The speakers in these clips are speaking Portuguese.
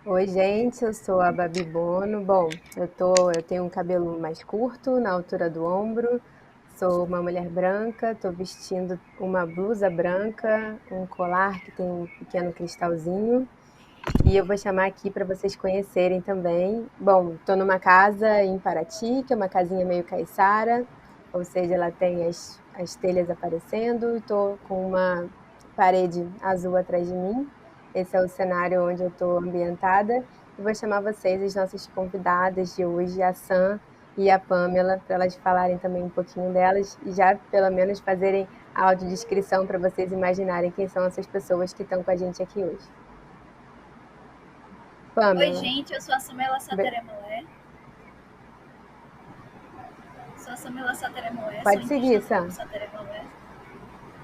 Oi, gente, eu sou a Babi Bono. Bom, eu tenho um cabelo mais curto, na altura do ombro. Sou uma mulher branca, estou vestindo uma blusa branca, um colar que tem um pequeno cristalzinho. E eu vou chamar aqui para vocês conhecerem também. Bom, estou numa casa em Paraty, que é uma casinha meio caiçara, ou seja, ela tem as telhas aparecendo. Estou com uma parede azul atrás de mim. Esse é o cenário onde eu estou ambientada. E vou chamar vocês, as nossas convidadas de hoje, a Sam e a Pamela, para elas falarem também um pouquinho delas e já pelo menos fazerem a audiodescrição para vocês imaginarem quem são essas pessoas que estão com a gente aqui hoje. Oi, Pamela. gente, eu sou a Samela Sateremolé. Sou a Samela Sateremolé, sou Pode indígena seguir, do povo Sam. Sateremolé.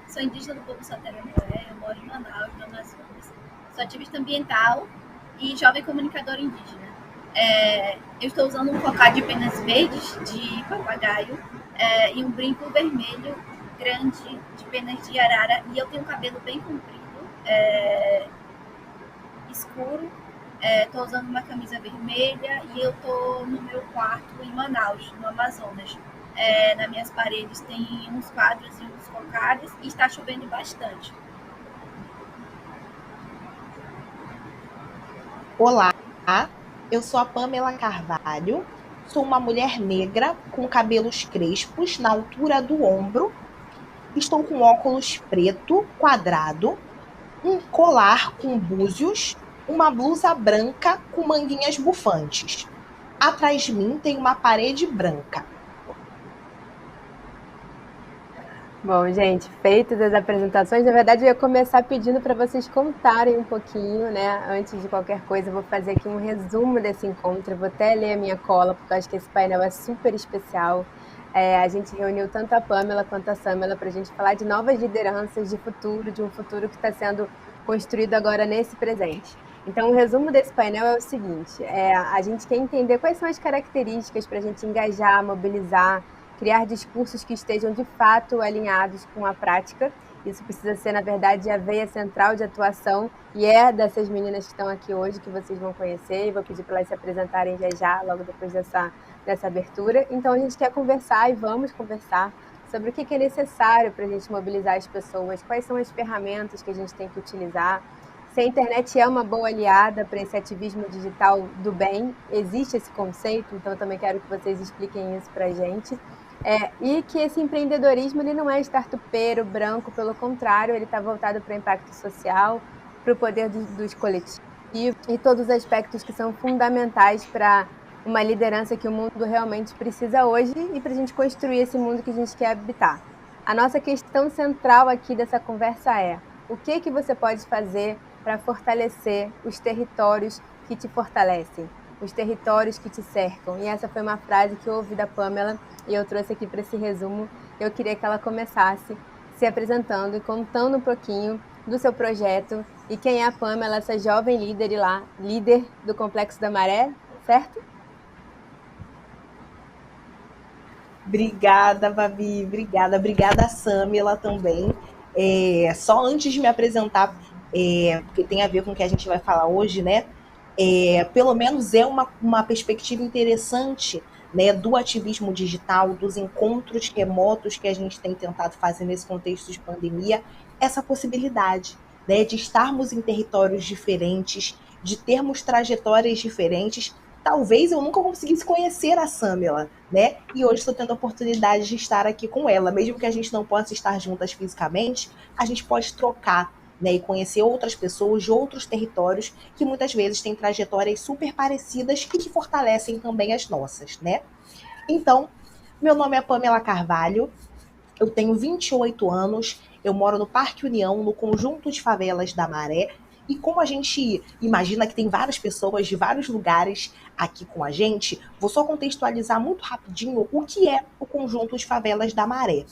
Sou indígena do povo Sateremolé, eu moro em Manaus, no Amazonas. Sou ativista ambiental e jovem comunicadora indígena. Eu estou usando um cocá de penas verdes de papagaio e um brinco vermelho grande de penas de arara. E eu tenho um cabelo bem comprido, escuro. Estou usando uma camisa vermelha e eu estou no meu quarto em Manaus, no Amazonas. Nas minhas paredes tem uns quadros e uns cocados e está chovendo bastante. Olá, eu sou a Pamela Carvalho, sou uma mulher negra com cabelos crespos na altura do ombro, estou com óculos preto quadrado, um colar com búzios, uma blusa branca com manguinhas bufantes. Atrás de mim tem uma parede branca. Bom, gente, feitas as apresentações, na verdade eu ia começar pedindo para vocês contarem um pouquinho, né? Antes de qualquer coisa, eu vou fazer aqui um resumo desse encontro. Eu vou até ler a minha cola, porque eu acho que esse painel é super especial. A gente reuniu tanto a Pamela quanto a Samela para a gente falar de novas lideranças de futuro, de um futuro que está sendo construído agora nesse presente. Então, o resumo desse painel é o seguinte: a gente quer entender quais são as características para a gente engajar, mobilizar, criar discursos que estejam de fato alinhados com a prática. Isso precisa ser, na verdade, a veia central de atuação, e é dessas meninas que estão aqui hoje que vocês vão conhecer, e vou pedir para elas se apresentarem já, logo depois dessa abertura. Então, a gente quer conversar e vamos conversar sobre o que é necessário para a gente mobilizar as pessoas, quais são as ferramentas que a gente tem que utilizar, se a internet é uma boa aliada para esse ativismo digital do bem, existe esse conceito, então eu também quero que vocês expliquem isso para a gente. E que esse empreendedorismo ele não é startupeiro, branco, pelo contrário, ele está voltado para o impacto social, para o poder dos coletivos e todos os aspectos que são fundamentais para uma liderança que o mundo realmente precisa hoje e para a gente construir esse mundo que a gente quer habitar. A nossa questão central aqui dessa conversa é: o que você pode fazer para fortalecer os territórios que te fortalecem, os territórios que te cercam? E essa foi uma frase que eu ouvi da Pamela e eu trouxe aqui para esse resumo. Eu queria que ela começasse se apresentando e contando um pouquinho do seu projeto e quem é a Pamela, essa jovem líder lá, líder do Complexo da Maré, certo? Obrigada, Babi. Obrigada, Samila também. Só antes de me apresentar, porque tem a ver com o que a gente vai falar hoje, né? Pelo menos é uma perspectiva interessante, né, do ativismo digital, dos encontros remotos que a gente tem tentado fazer nesse contexto de pandemia, essa possibilidade, né, de estarmos em territórios diferentes, de termos trajetórias diferentes. Talvez eu nunca conseguisse conhecer a Samela, né? E hoje estou tendo a oportunidade de estar aqui com ela. Mesmo que a gente não possa estar juntas fisicamente, a gente pode trocar, né, e conhecer outras pessoas de outros territórios que muitas vezes têm trajetórias super parecidas e que fortalecem também as nossas, né? Então, meu nome é Pamela Carvalho, eu tenho 28 anos, eu moro no Parque União, no conjunto de favelas da Maré. E como a gente imagina que tem várias pessoas de vários lugares aqui com a gente, vou só contextualizar muito rapidinho o que é o conjunto de favelas da Maré.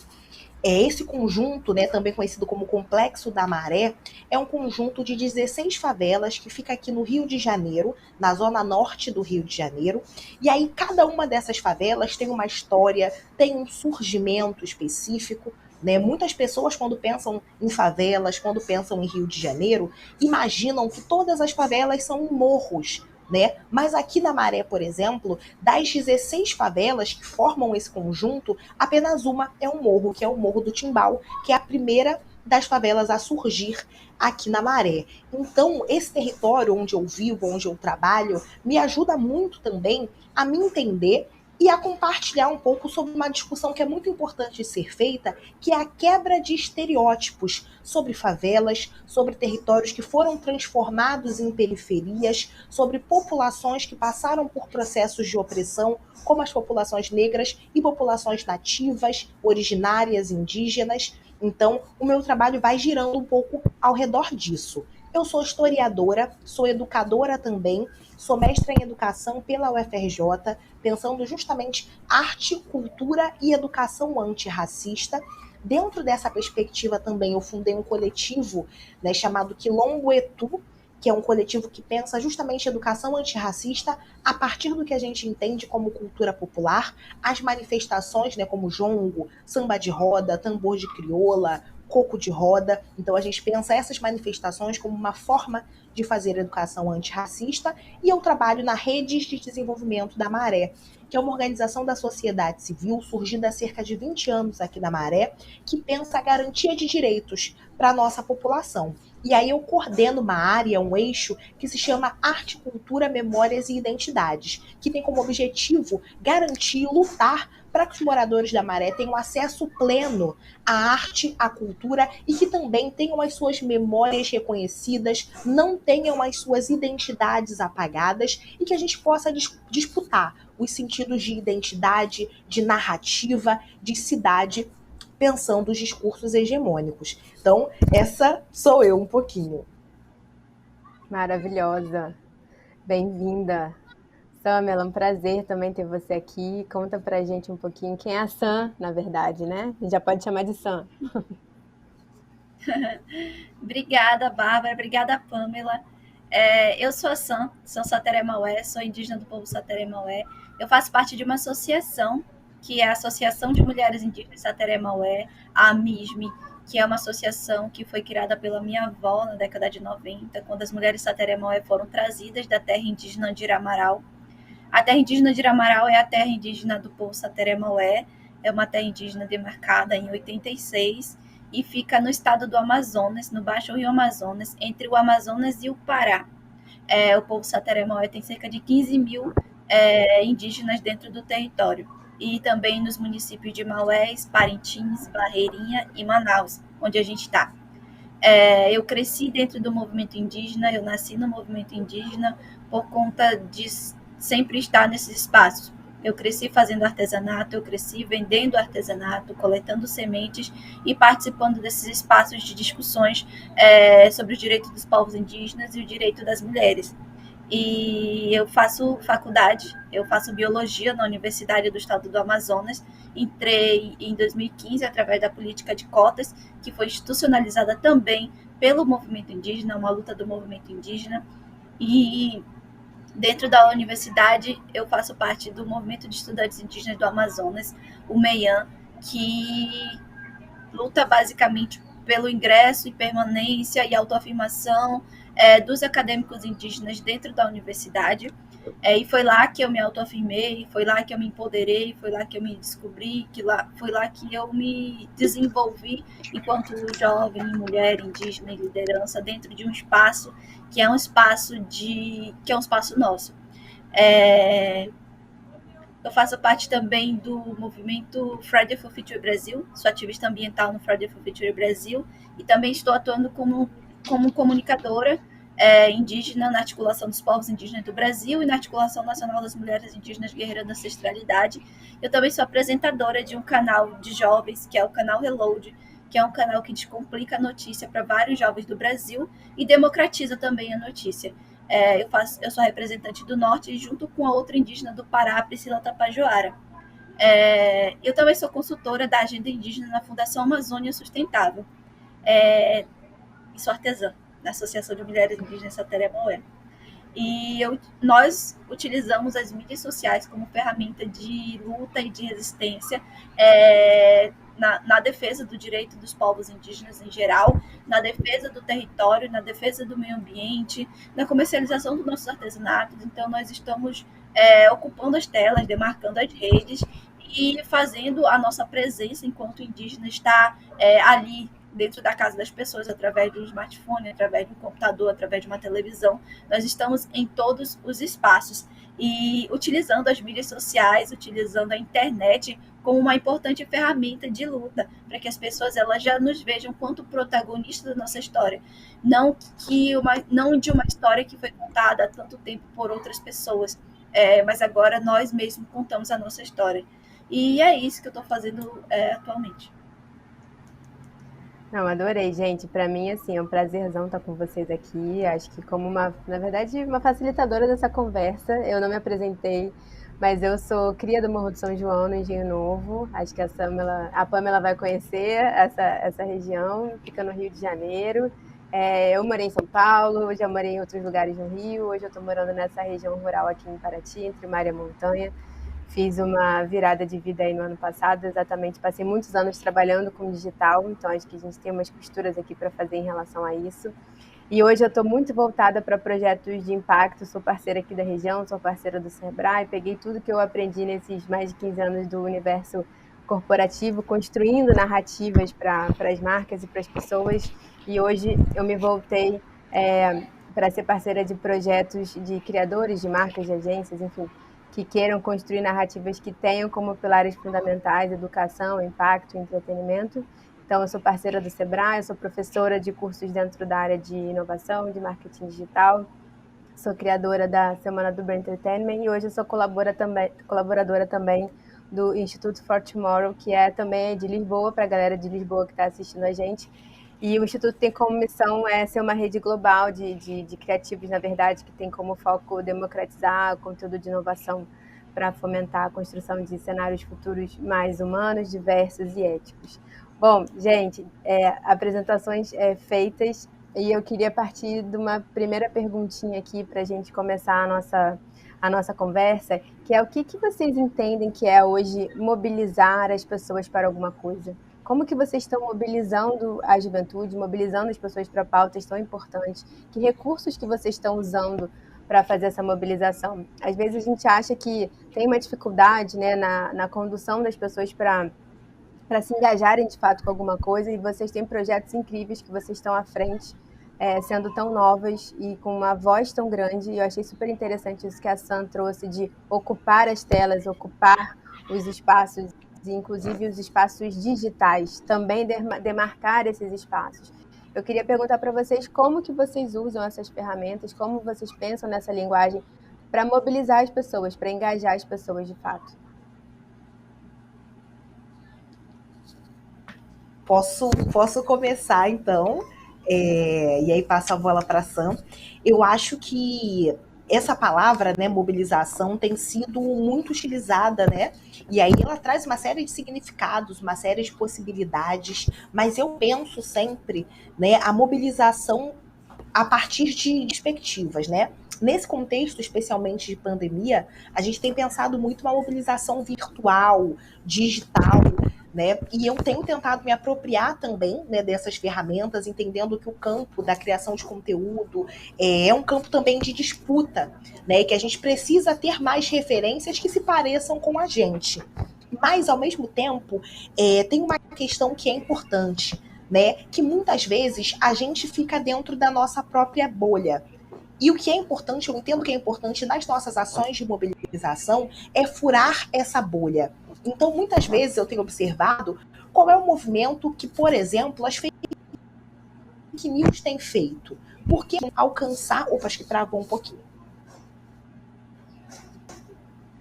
Esse conjunto, né, também conhecido como Complexo da Maré, é um conjunto de 16 favelas que fica aqui no Rio de Janeiro, na zona norte do Rio de Janeiro. E aí cada uma dessas favelas tem uma história, tem um surgimento específico, né? Muitas pessoas, quando pensam em favelas, quando pensam em Rio de Janeiro, imaginam que todas as favelas são morros, né? Mas aqui na Maré, por exemplo, das 16 favelas que formam esse conjunto, apenas uma é um morro, que é o Morro do Timbal, que é a primeira das favelas a surgir aqui na Maré. Então, esse território onde eu vivo, onde eu trabalho, me ajuda muito também a me entender e a compartilhar um pouco sobre uma discussão que é muito importante de ser feita, que é a quebra de estereótipos sobre favelas, sobre territórios que foram transformados em periferias, sobre populações que passaram por processos de opressão, como as populações negras e populações nativas, originárias, indígenas. Então, o meu trabalho vai girando um pouco ao redor disso. Eu sou historiadora, sou educadora também, sou mestra em educação pela UFRJ, pensando justamente arte, cultura e educação antirracista. Dentro dessa perspectiva também eu fundei um coletivo, né, chamado Quilombo Etu, que é um coletivo que pensa justamente educação antirracista a partir do que a gente entende como cultura popular, as manifestações, né, como jongo, samba de roda, tambor de crioula, coco de roda. Então a gente pensa essas manifestações como uma forma de fazer educação antirracista, e eu trabalho na Redes de Desenvolvimento da Maré, que é uma organização da sociedade civil surgida há cerca de 20 anos aqui na Maré, que pensa a garantia de direitos para a nossa população. E aí eu coordeno uma área, um eixo, que se chama Arte, Cultura, Memórias e Identidades, que tem como objetivo garantir e lutar para que os moradores da Maré tenham acesso pleno à arte, à cultura, e que também tenham as suas memórias reconhecidas, não tenham as suas identidades apagadas, e que a gente possa disputar os sentidos de identidade, de narrativa, de cidade, pensando os discursos hegemônicos. Então, essa sou eu um pouquinho. Maravilhosa. Bem-vinda. Samela, é um prazer também ter você aqui. Conta pra gente um pouquinho quem é a Sam, na verdade, né? A gente já pode chamar de Sam. Obrigada, Bárbara. Obrigada, Pamela. Eu sou a Sam, sou Sateré Maué, sou indígena do povo Sateré Maué. Eu faço parte de uma associação, que é a Associação de Mulheres Indígenas Sateré Maué, a AMISME, que é uma associação que foi criada pela minha avó na década de 90, quando as mulheres Sateré Maué foram trazidas da terra indígena de Iramaral. A terra indígena de Iramaral é a terra indígena do povo Sateré Maué, é uma terra indígena demarcada em 86, e fica no estado do Amazonas, no Baixo Rio Amazonas, entre o Amazonas e o Pará. O povo Sateré Maué tem cerca de 15 mil indígenas dentro do território. E também nos municípios de Maués, Parintins, Barreirinha e Manaus, onde a gente está. Eu cresci dentro do movimento indígena, eu nasci no movimento indígena por conta de sempre estar nesses espaços. Eu cresci fazendo artesanato, eu cresci vendendo artesanato, coletando sementes e participando desses espaços de discussões sobre os direitos dos povos indígenas e o direito das mulheres. E eu faço faculdade, eu faço biologia na Universidade do Estado do Amazonas. Entrei em 2015 através da política de cotas, que foi institucionalizada também pelo movimento indígena, uma luta do movimento indígena. E dentro da universidade, eu faço parte do movimento de estudantes indígenas do Amazonas, o MEIAN, que luta basicamente pelo ingresso e permanência e autoafirmação dos acadêmicos indígenas dentro da universidade. E foi lá que eu me autoafirmei, foi lá que eu me empoderei, foi lá que eu me descobri, foi lá que eu me desenvolvi enquanto jovem, mulher, indígena e liderança dentro de um espaço que é um espaço nosso. Eu faço parte também do movimento Friday for Future Brasil, sou ativista ambiental no Friday for Future Brasil, e também estou atuando como comunicadora indígena na articulação dos povos indígenas do Brasil e na articulação nacional das mulheres indígenas guerreiras da ancestralidade. Eu também sou apresentadora de um canal de jovens, que é o canal Reload, que é um canal que descomplica a notícia para vários jovens do Brasil e democratiza também a notícia. Eu sou representante do Norte, junto com a outra indígena do Pará, Priscila Tapajoara. Eu também sou consultora da Agenda Indígena na Fundação Amazônia Sustentável. E sou artesã na Associação de Mulheres Indígenas Sateré Maué. E nós utilizamos as mídias sociais como ferramenta de luta e de resistência na defesa do direito dos povos indígenas em geral, na defesa do território, na defesa do meio ambiente, na comercialização dos nossos artesanatos. Então, nós estamos ocupando as telas, demarcando as redes e fazendo a nossa presença enquanto indígena estar ali dentro da casa das pessoas, através do smartphone, através do computador, através de uma televisão. Nós estamos em todos os espaços e utilizando as mídias sociais, utilizando a internet como uma importante ferramenta de luta, para que as pessoas elas já nos vejam quanto protagonistas da nossa história, não de uma história que foi contada há tanto tempo por outras pessoas, mas agora nós mesmos contamos a nossa história. E é isso que eu estou fazendo atualmente. Não, adorei, gente. Para mim, assim, é um prazerzão estar com vocês aqui. Acho que como na verdade, uma facilitadora dessa conversa. Eu não me apresentei, mas eu sou cria do Morro do São João, no Engenho Novo. Acho que a Pamela vai conhecer essa região, fica no Rio de Janeiro. Eu morei em São Paulo, já morei em outros lugares no Rio. Hoje eu estou morando nessa região rural aqui em Paraty, entre mar e montanha. Fiz uma virada de vida aí no ano passado, exatamente. Passei muitos anos trabalhando com digital, então acho que a gente tem umas costuras aqui para fazer em relação a isso. E hoje eu estou muito voltada para projetos de impacto, sou parceira aqui da região, sou parceira do Sebrae, peguei tudo que eu aprendi nesses mais de 15 anos do universo corporativo, construindo narrativas para as marcas e para as pessoas, e hoje eu me voltei para ser parceira de projetos de criadores de marcas, de agências, enfim, que queiram construir narrativas que tenham como pilares fundamentais educação, impacto e entretenimento. Então, eu sou parceira do Sebrae, eu sou professora de cursos dentro da área de inovação, de marketing digital, sou criadora da Semana do Brain Entertainment e hoje eu sou colaboradora também do Instituto for Tomorrow, que também de Lisboa, para a galera de Lisboa que está assistindo a gente. E o Instituto tem como missão ser uma rede global de criativos, na verdade, que tem como foco democratizar o conteúdo de inovação para fomentar a construção de cenários futuros mais humanos, diversos e éticos. Bom, gente, apresentações feitas e eu queria partir de uma primeira perguntinha aqui para a gente começar a nossa conversa, que é o que vocês entendem que é hoje mobilizar as pessoas para alguma coisa? Como que vocês estão mobilizando a juventude, mobilizando as pessoas para pautas tão importantes? Que recursos que vocês estão usando para fazer essa mobilização? Às vezes a gente acha que tem uma dificuldade, né, na condução das pessoas para se engajarem de fato com alguma coisa, e vocês têm projetos incríveis que vocês estão à frente, sendo tão novas e com uma voz tão grande. E eu achei super interessante isso que a Sam trouxe de ocupar as telas, ocupar os espaços, inclusive os espaços digitais, também demarcar esses espaços. Eu queria perguntar para vocês como que vocês usam essas ferramentas, como vocês pensam nessa linguagem para mobilizar as pessoas, para engajar as pessoas de fato. Posso começar, então, e aí passo a bola para a Sam. Eu acho que essa palavra, né, mobilização, tem sido muito utilizada, né? E aí ela traz uma série de significados, uma série de possibilidades, mas eu penso sempre, né, a mobilização a partir de perspectivas, né? Nesse contexto, especialmente de pandemia, a gente tem pensado muito uma mobilização virtual, digital, né? E eu tenho tentado me apropriar também, né, dessas ferramentas, entendendo que o campo da criação de conteúdo é um campo também de disputa, né? Que a gente precisa ter mais referências que se pareçam com a gente. Mas, ao mesmo tempo, tem uma questão que é importante, né? Que muitas vezes a gente fica dentro da nossa própria bolha. E o que é importante, eu entendo que é importante nas nossas ações de mobilização, é furar essa bolha. Então, muitas vezes eu tenho observado qual é o movimento que, por exemplo, as fake news têm feito. Porque alcançar... Opa, acho que travou um pouquinho.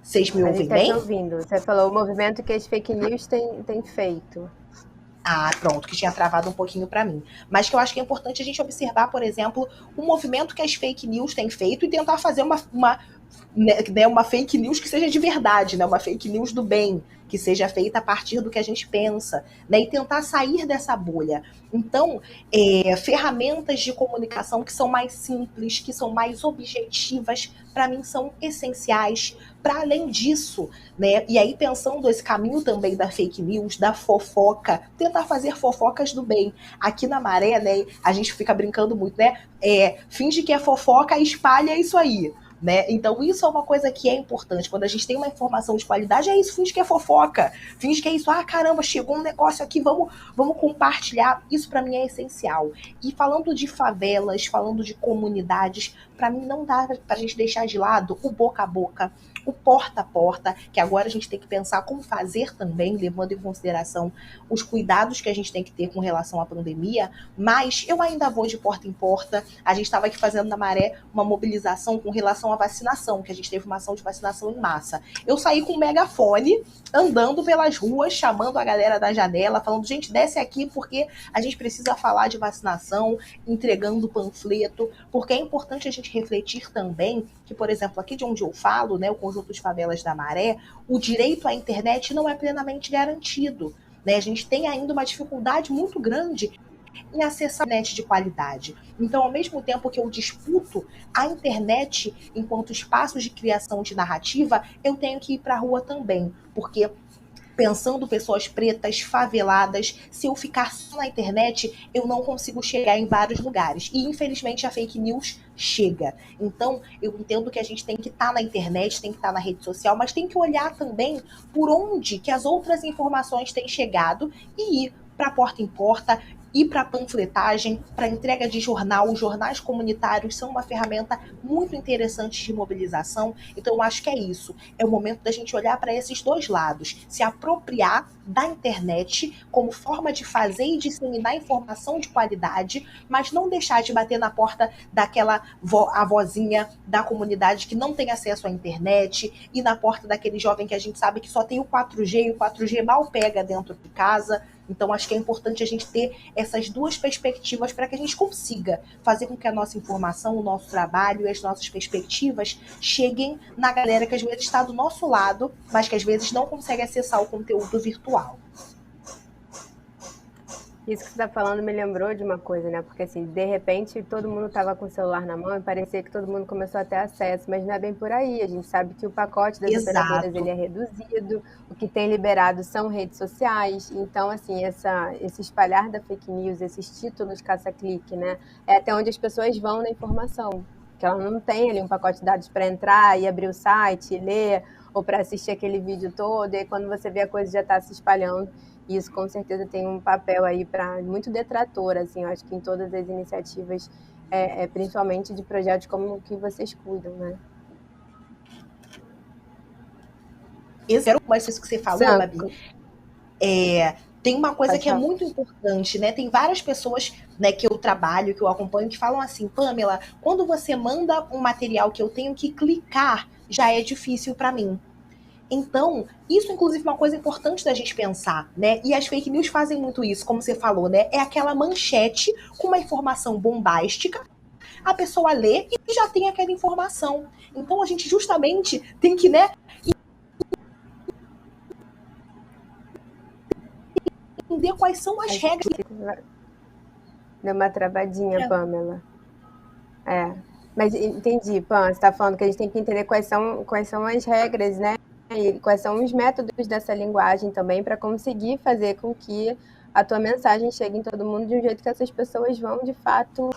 Vocês me ouvem bem? Estou ouvindo. Você falou o movimento que as fake news têm feito. Ah, pronto, que tinha travado um pouquinho para mim. Mas que eu acho que é importante a gente observar, por exemplo, o movimento que as fake news têm feito e tentar fazer né, uma fake news que seja de verdade, né, uma fake news do bem, que seja feita a partir do que a gente pensa, né, e tentar sair dessa bolha. Então, ferramentas de comunicação que são mais simples, que são mais objetivas, para mim são essenciais. Para além disso, né, e aí pensando esse caminho também da fake news, da fofoca, tentar fazer fofocas do bem. Aqui na Maré, né, a gente fica brincando muito, né, finge que é fofoca e espalha isso aí. Né? Então isso é uma coisa que é importante. Quando a gente tem uma informação de qualidade, é isso, finge que é fofoca, finge que é isso, caramba, chegou um negócio aqui, vamos compartilhar. Isso para mim é essencial. E falando de favelas, falando de comunidades, para mim não dá pra gente deixar de lado o boca a boca, o porta a porta, que agora a gente tem que pensar como fazer também, levando em consideração os cuidados que a gente tem que ter com relação à pandemia, mas eu ainda vou de porta em porta. A gente estava aqui fazendo na Maré uma mobilização com relação à vacinação, que a gente teve uma ação de vacinação em massa. Eu saí com um megafone, andando pelas ruas, chamando a galera da janela, falando, gente, desce aqui porque a gente precisa falar de vacinação, entregando panfleto, porque é importante a gente refletir também que, por exemplo, aqui de onde eu falo, né, o Conjunto de Favelas da Maré, o direito à internet não é plenamente garantido. Né? A gente tem ainda uma dificuldade muito grande em acessar a internet de qualidade. Então, ao mesmo tempo que eu disputo a internet enquanto espaço de criação de narrativa, eu tenho que ir para a rua também, porque pensando pessoas pretas, faveladas, se eu ficar só na internet, eu não consigo chegar em vários lugares. E, infelizmente, a fake news chega. Então, eu entendo que a gente tem que estar na internet, tem que estar na rede social, mas tem que olhar também por onde que as outras informações têm chegado e ir para porta em porta, ir para panfletagem, para entrega de jornal. Os jornais comunitários são uma ferramenta muito interessante de mobilização. Então, eu acho que é isso. É o momento da gente olhar para esses dois lados, se apropriar da internet como forma de fazer e disseminar informação de qualidade, mas não deixar de bater na porta daquela vozinha da comunidade que não tem acesso à internet, e na porta daquele jovem que a gente sabe que só tem o 4G, e o 4G mal pega dentro de casa. Então, acho que é importante a gente ter essas duas perspectivas para que a gente consiga fazer com que a nossa informação, o nosso trabalho e as nossas perspectivas cheguem na galera que às vezes está do nosso lado, mas que às vezes não consegue acessar o conteúdo virtual. Isso que você está falando me lembrou de uma coisa, né? Porque, assim, de repente, todo mundo estava com o celular na mão e parecia que todo mundo começou a ter acesso, mas não é bem por aí. A gente sabe que o pacote das operadoras ele é reduzido, o que tem liberado são redes sociais. Então, assim, esse espalhar da fake news, esses títulos caça-clique, né? É até onde as pessoas vão na informação. Que ela não tem ali um pacote de dados para entrar e abrir o site, e ler, ou para assistir aquele vídeo todo, e aí quando você vê a coisa já está se espalhando. E isso com certeza tem um papel aí para muito detrator, assim, eu acho que em todas as iniciativas, principalmente de projetos como o que vocês cuidam, né? Mas isso que você falou, Babi, tem uma coisa que é muito importante, né? Tem várias pessoas, né, que eu trabalho, que eu acompanho, que falam assim, Pamela, quando você manda um material que eu tenho que clicar, já é difícil para mim. Então, isso inclusive é uma coisa importante da gente pensar, né? E as fake news fazem muito isso, como você falou, né? É aquela manchete com uma informação bombástica, a pessoa lê e já tem aquela informação. Então, a gente justamente tem que, né, entender quais são as regras. Deu uma travadinha, Pamela. Mas entendi, Pam, você está falando que a gente tem que entender quais são as regras, né? E quais são os métodos dessa linguagem também para conseguir fazer com que a tua mensagem chegue em todo mundo de um jeito que essas pessoas vão de fato,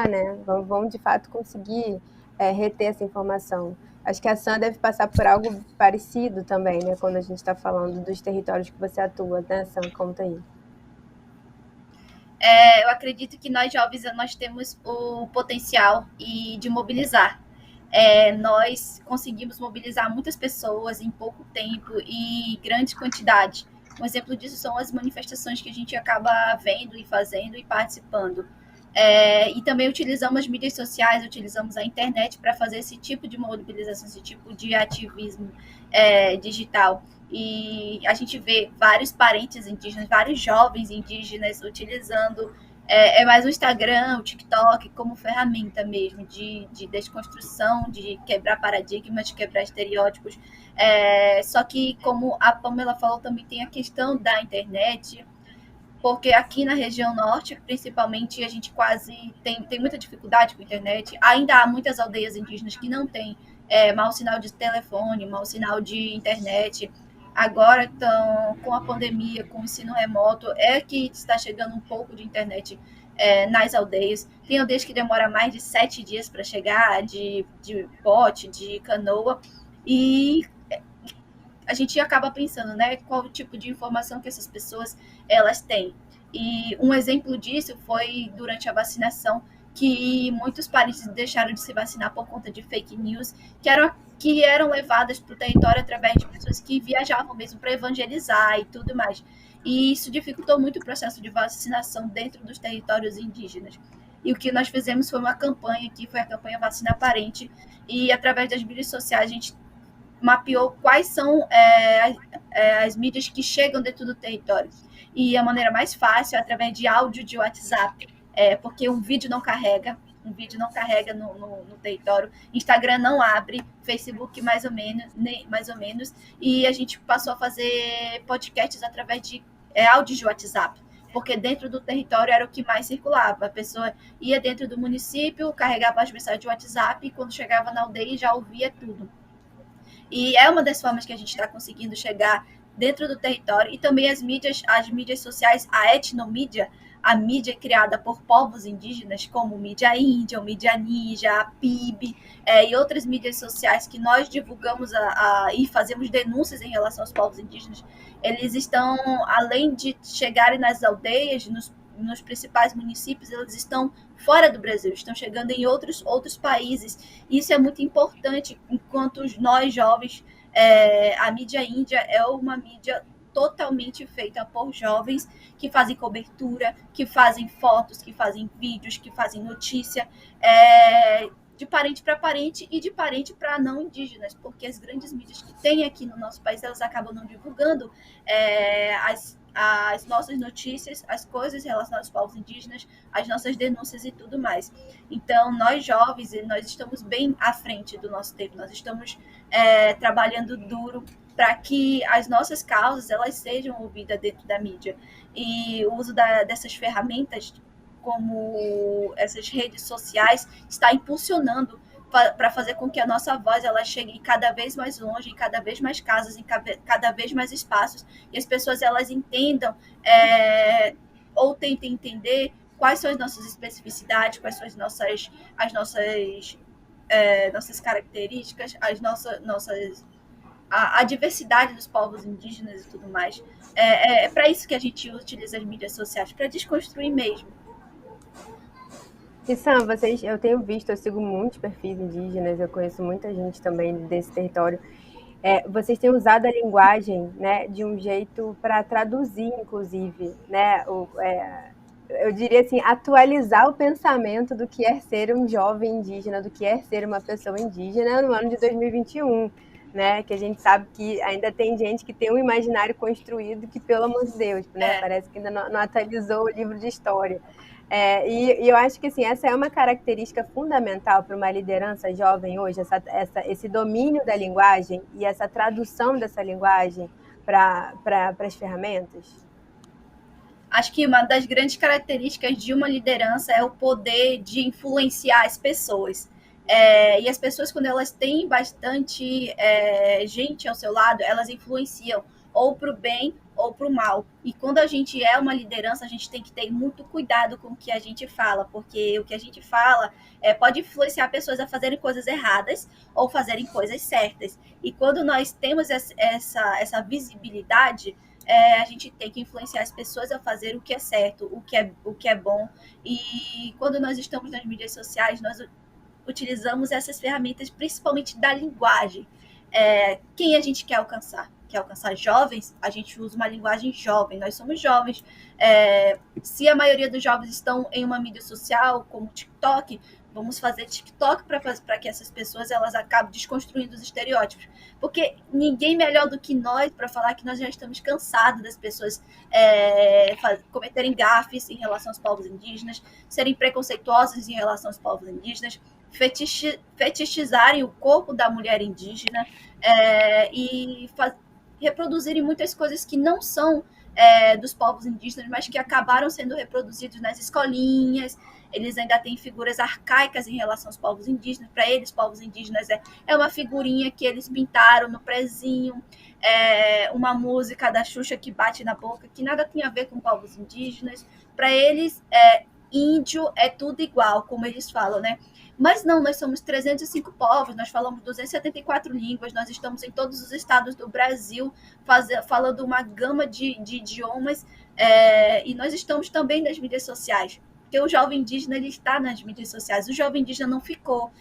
né? Vão de fato conseguir reter essa informação. Acho que a Sam deve passar por algo parecido também, né? Quando a gente está falando dos territórios que você atua, né, Sam? Conta aí. Eu acredito que nós jovens nós temos o potencial de mobilizar. Nós conseguimos mobilizar muitas pessoas em pouco tempo e grande quantidade. Um exemplo disso são as manifestações que a gente acaba vendo e fazendo e participando. E também utilizamos as mídias sociais, utilizamos a internet para fazer esse tipo de mobilização, esse tipo de ativismo digital. E a gente vê vários parentes indígenas, vários jovens indígenas utilizando É mais o Instagram, o TikTok, como ferramenta mesmo de desconstrução, de quebrar paradigmas, de quebrar estereótipos. Só que, como a Pamela falou, também tem a questão da internet, porque aqui na região norte, principalmente, a gente quase tem muita dificuldade com a internet. Ainda há muitas aldeias indígenas que não têm mau sinal de telefone, mau sinal de internet. Agora, então, com a pandemia, com o ensino remoto, é que está chegando um pouco de internet nas aldeias. Tem aldeias que demoram mais de 7 dias para chegar, de bote, de canoa, e a gente acaba pensando, né, qual o tipo de informação que essas pessoas elas têm. E um exemplo disso foi durante a vacinação, que muitos parentes deixaram de se vacinar por conta de fake news, que eram levadas para o território através de pessoas que viajavam mesmo para evangelizar e tudo mais. E isso dificultou muito o processo de vacinação dentro dos territórios indígenas. E o que nós fizemos foi uma campanha, que foi a campanha Vacina Parente, e através das mídias sociais a gente mapeou quais são as mídias que chegam dentro do território. E a maneira mais fácil é através de áudio de WhatsApp, porque um vídeo não carrega no território, Instagram não abre, Facebook mais ou menos, e a gente passou a fazer podcasts através de áudios de WhatsApp, porque dentro do território era o que mais circulava. A pessoa ia dentro do município, carregava as mensagens de WhatsApp, e quando chegava na aldeia já ouvia tudo. E é uma das formas que a gente está conseguindo chegar dentro do território. E também as mídias sociais, a etnomídia, a mídia criada por povos indígenas, como Mídia Índia, o Mídia Ninja, a PIB, e outras mídias sociais que nós divulgamos e fazemos denúncias em relação aos povos indígenas. Eles estão, além de chegarem nas aldeias, nos principais municípios, eles estão fora do Brasil, estão chegando em outros países. Isso é muito importante, enquanto nós jovens, a mídia índia é uma mídia totalmente feita por jovens que fazem cobertura, que fazem fotos, que fazem vídeos, que fazem notícia, de parente para parente e de parente para não indígenas, porque as grandes mídias que tem aqui no nosso país, elas acabam não divulgando as nossas notícias, as coisas relacionadas aos povos indígenas, as nossas denúncias e tudo mais. Então, nós jovens, nós estamos bem à frente do nosso tempo, nós estamos trabalhando duro para que as nossas causas elas sejam ouvidas dentro da mídia. E o uso dessas ferramentas, como essas redes sociais, está impulsionando para fazer com que a nossa voz ela chegue cada vez mais longe, em cada vez mais casas, em cada vez mais espaços, e as pessoas elas entendam ou tentem entender quais são as nossas especificidades, quais são as nossas características, a diversidade dos povos indígenas e tudo mais. É para isso que a gente utiliza as mídias sociais, para desconstruir mesmo. E Sam, eu tenho visto, eu sigo muitos perfis indígenas, eu conheço muita gente também desse território. Vocês têm usado a linguagem, né, de um jeito para traduzir, inclusive, né, eu diria assim, atualizar o pensamento do que é ser um jovem indígena, do que é ser uma pessoa indígena no ano de 2021, né, que a gente sabe que ainda tem gente que tem um imaginário construído que, pelo amor de Deus, né, parece que ainda não atualizou o livro de história. E eu acho que assim, essa é uma característica fundamental para uma liderança jovem hoje, esse domínio da linguagem e essa tradução dessa linguagem para as ferramentas. Acho que uma das grandes características de uma liderança é o poder de influenciar as pessoas. E as pessoas, quando elas têm bastante gente ao seu lado, elas influenciam ou para o bem ou para o mal. E quando a gente é uma liderança, a gente tem que ter muito cuidado com o que a gente fala, porque o que a gente fala pode influenciar pessoas a fazerem coisas erradas ou fazerem coisas certas. E quando nós temos essa visibilidade, a gente tem que influenciar as pessoas a fazer o que é certo, o que é bom. E quando nós estamos nas mídias sociais, nós utilizamos essas ferramentas, principalmente da linguagem. Quem a gente quer alcançar? Quer alcançar jovens? A gente usa uma linguagem jovem, nós somos jovens. Se a maioria dos jovens estão em uma mídia social, como o TikTok, Vamos fazer TikTok para que essas pessoas elas acabem desconstruindo os estereótipos. Porque ninguém melhor do que nós para falar que nós já estamos cansados das pessoas cometerem gafes em relação aos povos indígenas, serem preconceituosas em relação aos povos indígenas, fetichizarem o corpo da mulher indígena e reproduzirem muitas coisas que não são dos povos indígenas, mas que acabaram sendo reproduzidos nas escolinhas. Eles ainda têm figuras arcaicas em relação aos povos indígenas. Para eles, povos indígenas é uma figurinha que eles pintaram no prezinho, uma música da Xuxa que bate na boca, que nada tem a ver com povos indígenas. Para eles, índio é tudo igual, como eles falam, né? Mas não, nós somos 305 povos, nós falamos 274 línguas, nós estamos em todos os estados do Brasil, falando uma gama de idiomas, e nós estamos também nas mídias sociais, porque o jovem indígena ele está nas mídias sociais, o jovem indígena não ficou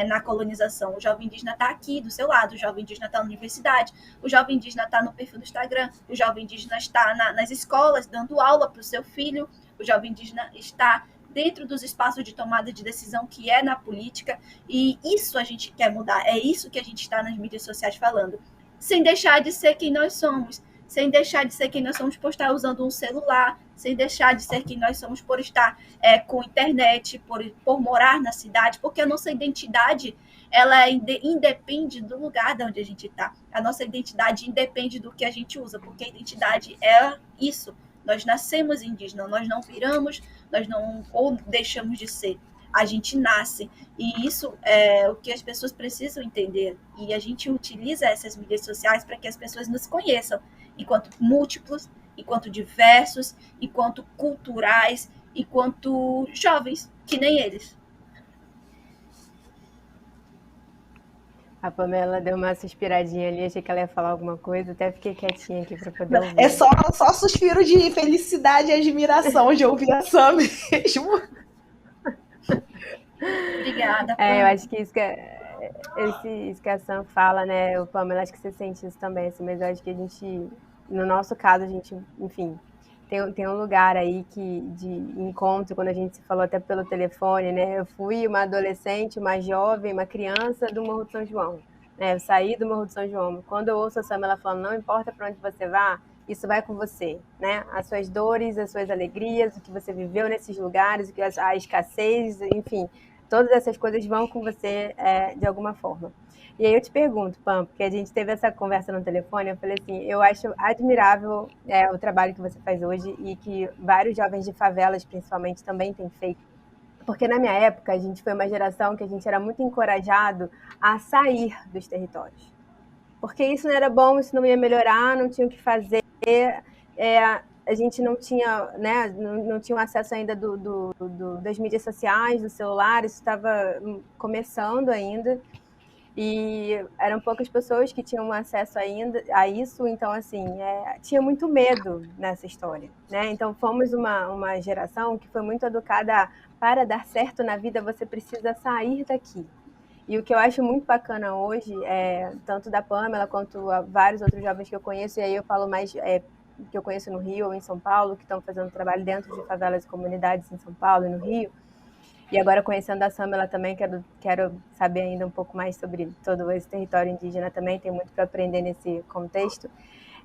na colonização, o jovem indígena está aqui do seu lado, o jovem indígena está na universidade, o jovem indígena está no perfil do Instagram, o jovem indígena está nas escolas dando aula para o seu filho, o jovem indígena está dentro dos espaços de tomada de decisão que é na política, e isso a gente quer mudar, é isso que a gente está nas mídias sociais falando, sem deixar de ser quem nós somos, sem deixar de ser quem nós somos por estar usando um celular, sem deixar de ser quem nós somos por estar com internet, por morar na cidade, porque a nossa identidade ela independe do lugar de onde a gente está, a nossa identidade independe do que a gente usa, porque a identidade é isso. Nós nascemos indígenas, nós não viramos, nós não ou deixamos de ser. A gente nasce. E isso é o que as pessoas precisam entender. E a gente utiliza essas mídias sociais para que as pessoas nos conheçam enquanto múltiplos, enquanto diversos, enquanto culturais, enquanto jovens, que nem eles. A Pamela deu uma suspiradinha ali, achei que ela ia falar alguma coisa, até fiquei quietinha aqui para poder ouvir. É só suspiro de felicidade e admiração de ouvir a Sam mesmo. Obrigada. Eu acho que isso que a Sam fala, né, o Pamela, acho que você sente isso também, assim, mas eu acho que a gente, no nosso caso, a gente, enfim, tem um lugar aí de encontro, quando a gente se falou até pelo telefone, né? Eu fui uma adolescente, uma jovem, uma criança do Morro do São João. Né? Eu saí do Morro do São João. Quando eu ouço a Samela falando, não importa para onde você vá, isso vai com você. Né? As suas dores, as suas alegrias, o que você viveu nesses lugares, a escassez, enfim, todas essas coisas vão com você de alguma forma. E aí eu te pergunto, Pam, porque a gente teve essa conversa no telefone, eu falei assim, eu acho admirável o trabalho que você faz hoje e que vários jovens de favelas, principalmente, também têm feito. Porque na minha época, a gente foi uma geração que a gente era muito encorajado a sair dos territórios. Porque isso não era bom, isso não ia melhorar, não tinha o que fazer, a gente não tinha, né, não tinha acesso ainda das mídias sociais, do celular, isso estava começando ainda. E eram poucas pessoas que tinham acesso ainda a isso, então, assim, tinha muito medo nessa história, né? Então, fomos uma geração que foi muito educada para dar certo na vida, você precisa sair daqui. E o que eu acho muito bacana hoje, tanto da Pamela quanto vários outros jovens que eu conheço, e aí eu falo mais que eu conheço no Rio ou em São Paulo, que estão fazendo trabalho dentro de favelas e comunidades em São Paulo e no Rio. E agora, conhecendo a Samela também, quero saber ainda um pouco mais sobre todo esse território indígena também, tem muito para aprender nesse contexto,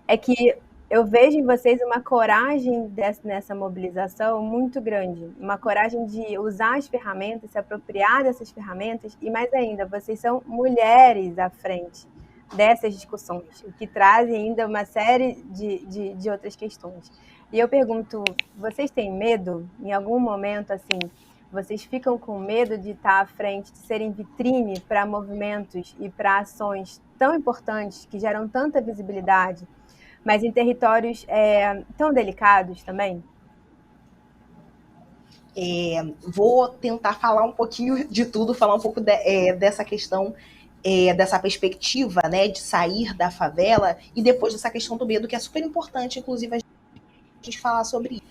é que eu vejo em vocês uma coragem nessa mobilização muito grande, uma coragem de usar as ferramentas, se apropriar dessas ferramentas, e mais ainda, vocês são mulheres à frente dessas discussões, o que traz ainda uma série de outras questões. E eu pergunto, vocês têm medo, em algum momento, assim, vocês ficam com medo de estar à frente, de serem vitrine para movimentos e para ações tão importantes, que geram tanta visibilidade, mas em territórios tão delicados também? Vou tentar falar um pouquinho de tudo, falar um pouco dessa questão, dessa perspectiva, né, de sair da favela, e depois dessa questão do medo, que é super importante, inclusive, a gente falar sobre isso.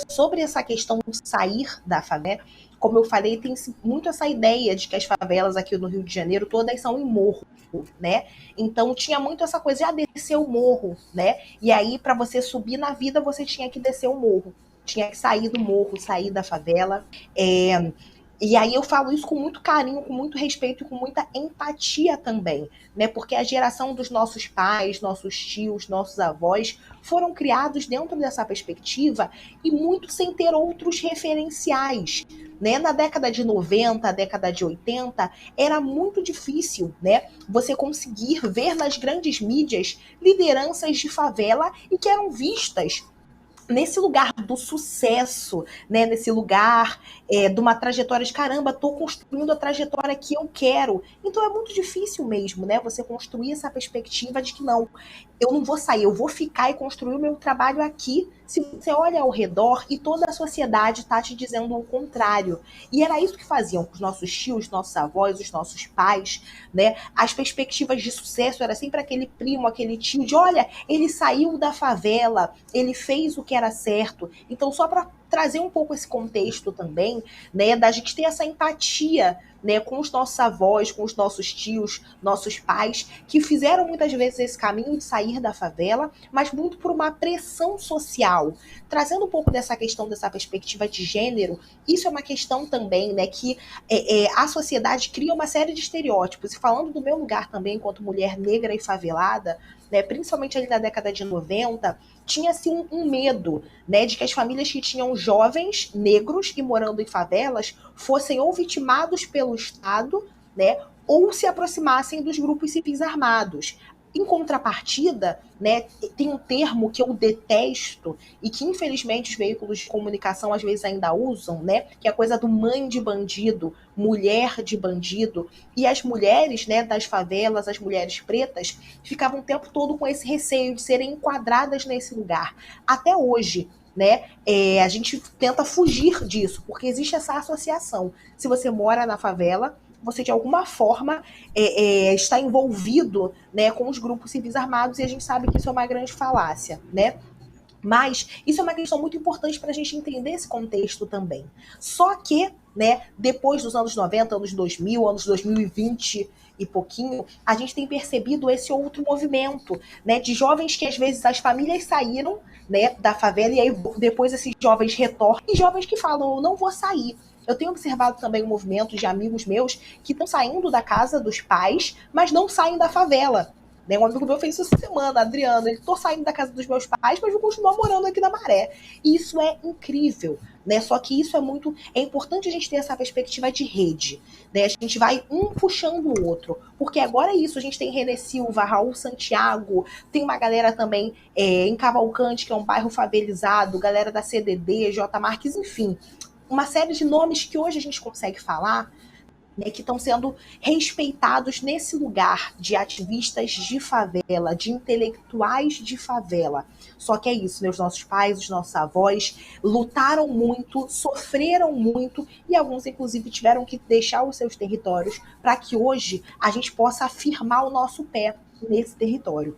Sobre essa questão de sair da favela, como eu falei, tem muito essa ideia de que as favelas aqui no Rio de Janeiro todas são em morro, né? Então tinha muito essa coisa de descer o morro, né? E aí, para você subir na vida, você tinha que descer o morro, tinha que sair do morro, sair da favela. E aí eu falo isso com muito carinho, com muito respeito e com muita empatia também, né? Porque a geração dos nossos pais, nossos tios, nossos avós foram criados dentro dessa perspectiva e muito sem ter outros referenciais, né? Na década de 90, década de 80, era muito difícil, né? Você conseguir ver nas grandes mídias lideranças de favela e que eram vistas nesse lugar do sucesso, né? Nesse lugar de uma trajetória de caramba, estou construindo a trajetória que eu quero. Então é muito difícil mesmo, né? Você construir essa perspectiva de que não, eu não vou sair, eu vou ficar e construir o meu trabalho aqui. Se você olha ao redor e toda a sociedade está te dizendo o contrário. E era isso que faziam com os nossos tios, nossos avós, os nossos pais, né? As perspectivas de sucesso era sempre aquele primo, aquele tio de, olha, ele saiu da favela, ele fez o que era certo. Então, só para trazer um pouco esse contexto também, né, da gente ter essa empatia, né, com os nossos avós, com os nossos tios, nossos pais, que fizeram muitas vezes esse caminho de sair da favela, mas muito por uma pressão social. Trazendo um pouco dessa questão, dessa perspectiva de gênero, isso é uma questão também, né, que a sociedade cria uma série de estereótipos. E falando do meu lugar também, enquanto mulher negra e favelada, né, principalmente ali na década de 90, tinha-se um medo, né, de que as famílias que tinham jovens negros e morando em favelas fossem ou vitimados pelo Estado, né, ou se aproximassem dos grupos civis armados. Em contrapartida, né, tem um termo que eu detesto e que infelizmente os veículos de comunicação às vezes ainda usam, né, que é a coisa do mãe de bandido, mulher de bandido, e as mulheres, né, das favelas, as mulheres pretas, ficavam o tempo todo com esse receio de serem enquadradas nesse lugar. Até hoje, né, a gente tenta fugir disso, porque existe essa associação. Se você mora na favela, você de alguma forma está envolvido, né, com os grupos civis armados, e a gente sabe que isso é uma grande falácia, né? Mas isso é uma questão muito importante para a gente entender esse contexto também. Só que, né, depois dos anos 90, anos 2000, anos 2020 e pouquinho, a gente tem percebido esse outro movimento, né, de jovens que às vezes as famílias saíram, né, da favela e aí depois esses jovens retornam, e jovens que falam, eu não vou sair. Eu tenho observado também um movimento de amigos meus que estão saindo da casa dos pais, mas não saem da favela. Né? Um amigo meu fez isso essa semana, Adriano. Ele tô saindo da casa dos meus pais, mas vou continuar morando aqui na Maré. E isso é incrível, né? Só que isso é importante a gente ter essa perspectiva de rede, né? A gente vai um puxando o outro, porque agora é isso. A gente tem René Silva, Raul Santiago, tem uma galera também em Cavalcante, que é um bairro favelizado, galera da CDD, J. Marques, enfim, uma série de nomes que hoje a gente consegue falar, né, que estão sendo respeitados nesse lugar de ativistas de favela, de intelectuais de favela. Só que é isso, né? Os nossos pais, os nossos avós lutaram muito, sofreram muito e alguns, inclusive, tiveram que deixar os seus territórios para que hoje a gente possa afirmar o nosso pé nesse território.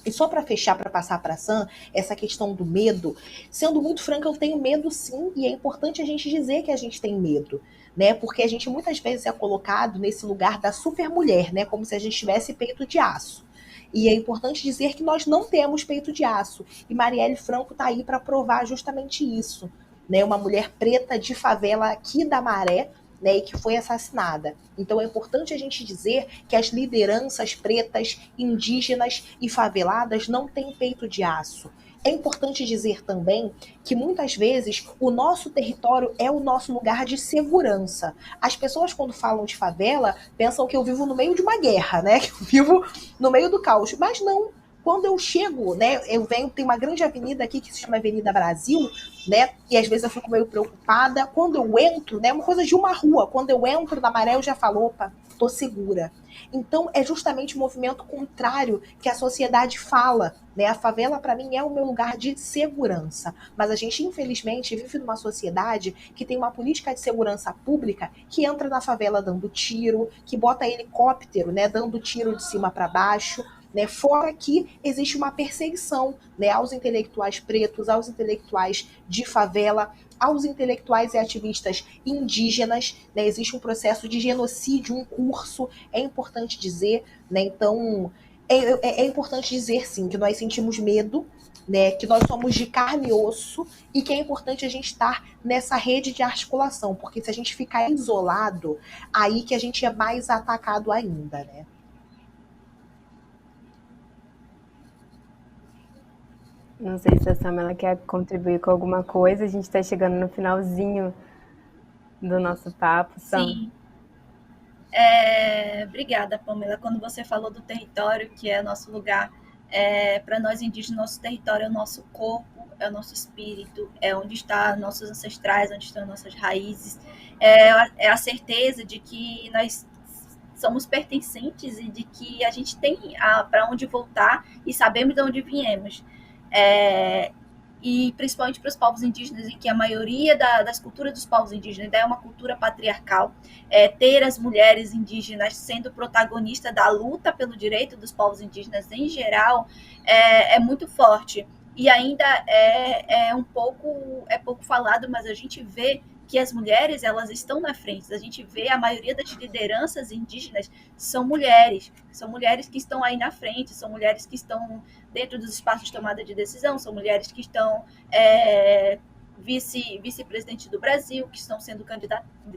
E só para fechar, para passar para a Sam, essa questão do medo, sendo muito franca, eu tenho medo sim, e é importante a gente dizer que a gente tem medo, né? Porque a gente muitas vezes é colocado nesse lugar da supermulher, né? Como se a gente tivesse peito de aço. E é importante dizer que nós não temos peito de aço. E Marielle Franco está aí para provar justamente isso, né? Uma mulher preta de favela aqui da Maré, né, e que foi assassinada. Então é importante a gente dizer que as lideranças pretas, indígenas e faveladas não têm peito de aço. É importante dizer também que muitas vezes o nosso território é o nosso lugar de segurança. As pessoas, quando falam de favela, pensam que eu vivo no meio de uma guerra, né? Que eu vivo no meio do caos. Mas não. Quando eu chego, né, eu venho, tem uma grande avenida aqui que se chama Avenida Brasil, né, e às vezes eu fico meio preocupada. Quando eu entro, né, uma coisa de uma rua, quando eu entro na Maré, eu já falo, opa, tô segura. Então, é justamente o movimento contrário que a sociedade fala, né? A favela, para mim, é o meu lugar de segurança. Mas a gente, infelizmente, vive numa sociedade que tem uma política de segurança pública que entra na favela dando tiro, que bota helicóptero, né, dando tiro de cima para baixo, né? Fora que existe uma perseguição, né, aos intelectuais pretos, aos intelectuais de favela, aos intelectuais e ativistas indígenas, né? Existe um processo de genocídio em curso, é importante dizer, né? Então é importante dizer sim que nós sentimos medo, né, que nós somos de carne e osso e que é importante a gente estar nessa rede de articulação, porque se a gente ficar isolado, aí que a gente é mais atacado ainda, né? Não sei se a Samela quer contribuir com alguma coisa. A gente está chegando no finalzinho do nosso papo, Sam. Sim. Obrigada, Pamela. Quando você falou do território, que é nosso lugar, para nós indígenas, nosso território é o nosso corpo, é o nosso espírito, é onde estão nossos ancestrais, onde estão nossas raízes, é a certeza de que nós somos pertencentes e de que a gente tem para onde voltar e sabemos de onde viemos. E principalmente para os povos indígenas, em que a maioria das culturas dos povos indígenas ainda é uma cultura patriarcal, ter as mulheres indígenas sendo protagonistas da luta pelo direito dos povos indígenas em geral é muito forte. E ainda é pouco falado, mas a gente vê que as mulheres elas estão na frente. A gente vê a maioria das lideranças indígenas são mulheres que estão aí na frente, são mulheres que estão dentro dos espaços de tomada de decisão, são mulheres que estão vice-presidente do Brasil, que estão sendo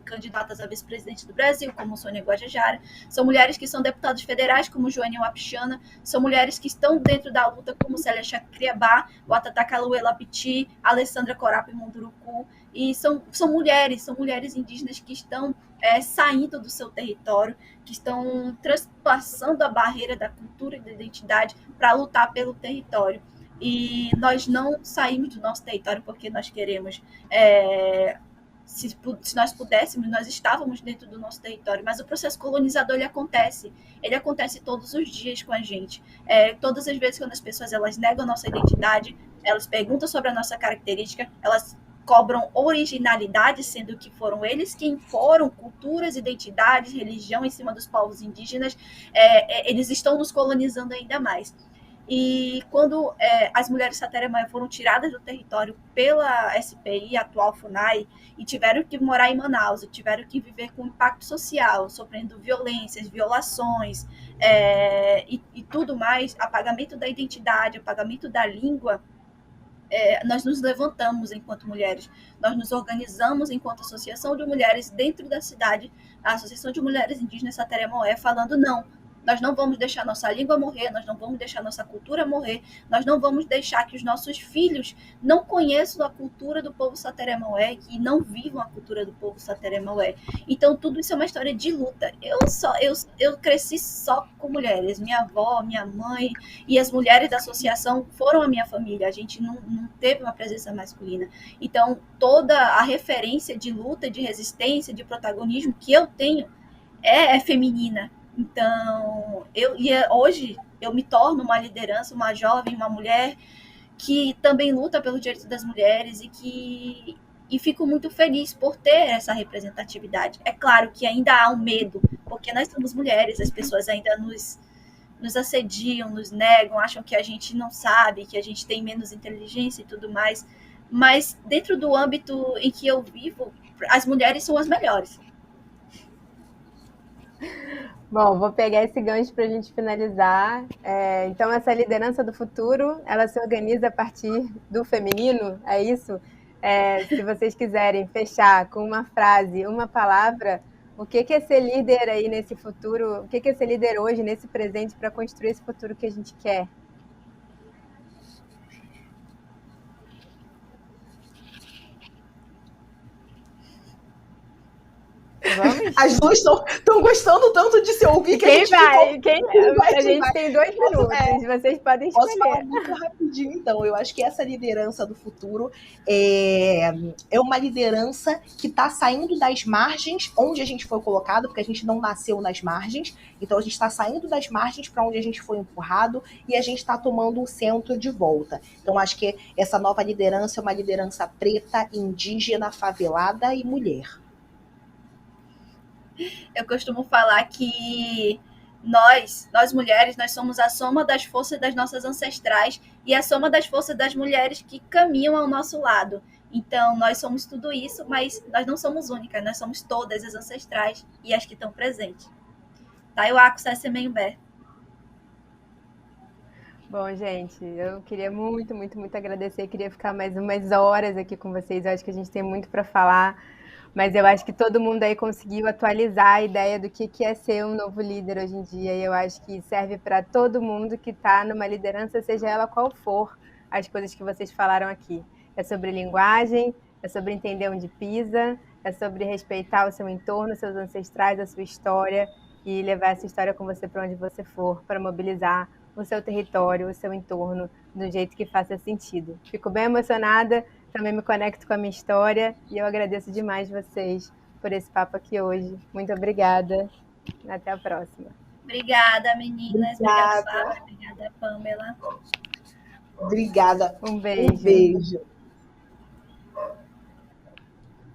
candidatas a vice-presidente do Brasil, como Sônia Guajajara, são mulheres que são deputadas federais, como Joênia Wapichana, são mulheres que estão dentro da luta, como Célia Chacriabá, Watataka Luela Piti, Alessandra Corapa Munduruku, e são mulheres indígenas que estão saindo do seu território, que estão transpassando a barreira da cultura e da identidade para lutar pelo território. E nós não saímos do nosso território porque nós queremos. Se nós pudéssemos, nós estávamos dentro do nosso território, mas o processo colonizador ele acontece todos os dias com a gente. Todas as vezes quando as pessoas elas negam a nossa identidade, elas perguntam sobre a nossa característica, elas cobram originalidade, sendo que foram eles que imporam culturas, identidades, religião em cima dos povos indígenas, eles estão nos colonizando ainda mais. E quando as mulheres Sateremã foram tiradas do território pela SPI, a atual FUNAI, e tiveram que morar em Manaus, e tiveram que viver com impacto social, sofrendo violências, violações e tudo mais, apagamento da identidade, apagamento da língua, nós nos levantamos enquanto mulheres, nós nos organizamos enquanto associação de mulheres dentro da cidade, a Associação de Mulheres Indígenas Sateremã, falando não, nós não vamos deixar nossa língua morrer, nós não vamos deixar nossa cultura morrer, nós não vamos deixar que os nossos filhos não conheçam a cultura do povo Sateremaué, que não vivam a cultura do povo Sateremaué. Então, tudo isso é uma história de luta. Eu cresci só com mulheres, minha avó, minha mãe e as mulheres da associação foram a minha família, a gente não teve uma presença masculina. Então, toda a referência de luta, de resistência, de protagonismo que eu tenho é feminina. Então, hoje eu me torno uma liderança, uma jovem, uma mulher que também luta pelo direito das mulheres e fico muito feliz por ter essa representatividade. É claro que ainda há um medo, porque nós somos mulheres, as pessoas ainda nos assediam, nos negam, acham que a gente não sabe, que a gente tem menos inteligência e tudo mais, mas dentro do âmbito em que eu vivo, as mulheres são as melhores. Bom, vou pegar esse gancho para a gente finalizar. Então, essa liderança do futuro, ela se organiza a partir do feminino, é isso? Se vocês quiserem fechar com uma frase, uma palavra, o que é ser líder aí nesse futuro? O que é ser líder hoje, nesse presente, para construir esse futuro que a gente quer? Vamos? As duas estão gostando tanto de se ouvir que quem a gente vai? A gente tem 2 minutos, vocês podem escolher. Posso falar muito rapidinho, então. Eu acho que essa liderança do futuro é uma liderança que está saindo das margens onde a gente foi colocado, porque a gente não nasceu nas margens, então a gente está saindo das margens para onde a gente foi empurrado e a gente está tomando o centro de volta. Então acho que essa nova liderança é uma liderança preta, indígena, favelada e mulher. Eu costumo falar que nós mulheres, nós somos a soma das forças das nossas ancestrais e a soma das forças das mulheres que caminham ao nosso lado. Então, nós somos tudo isso, mas nós não somos únicas, nós somos todas as ancestrais e as que estão presentes. Taiwaku Sessemenbé. Bom, gente, eu queria muito, muito, muito agradecer. Queria ficar mais umas horas aqui com vocês. Eu acho que a gente tem muito para falar, mas eu acho que todo mundo aí conseguiu atualizar a ideia do que é ser um novo líder hoje em dia. E eu acho que serve para todo mundo que está numa liderança, seja ela qual for, as coisas que vocês falaram aqui. É sobre linguagem, é sobre entender onde pisa, é sobre respeitar o seu entorno, seus ancestrais, a sua história e levar essa história com você para onde você for, para mobilizar o seu território, o seu entorno, do jeito que faça sentido. Fico bem emocionada, também me conecto com a minha história e eu agradeço demais vocês por esse papo aqui hoje. Muito obrigada. Até a próxima. Obrigada, meninas. Obrigada, Bárbara. Obrigada, Pamela. Obrigada. Um beijo. Um beijo.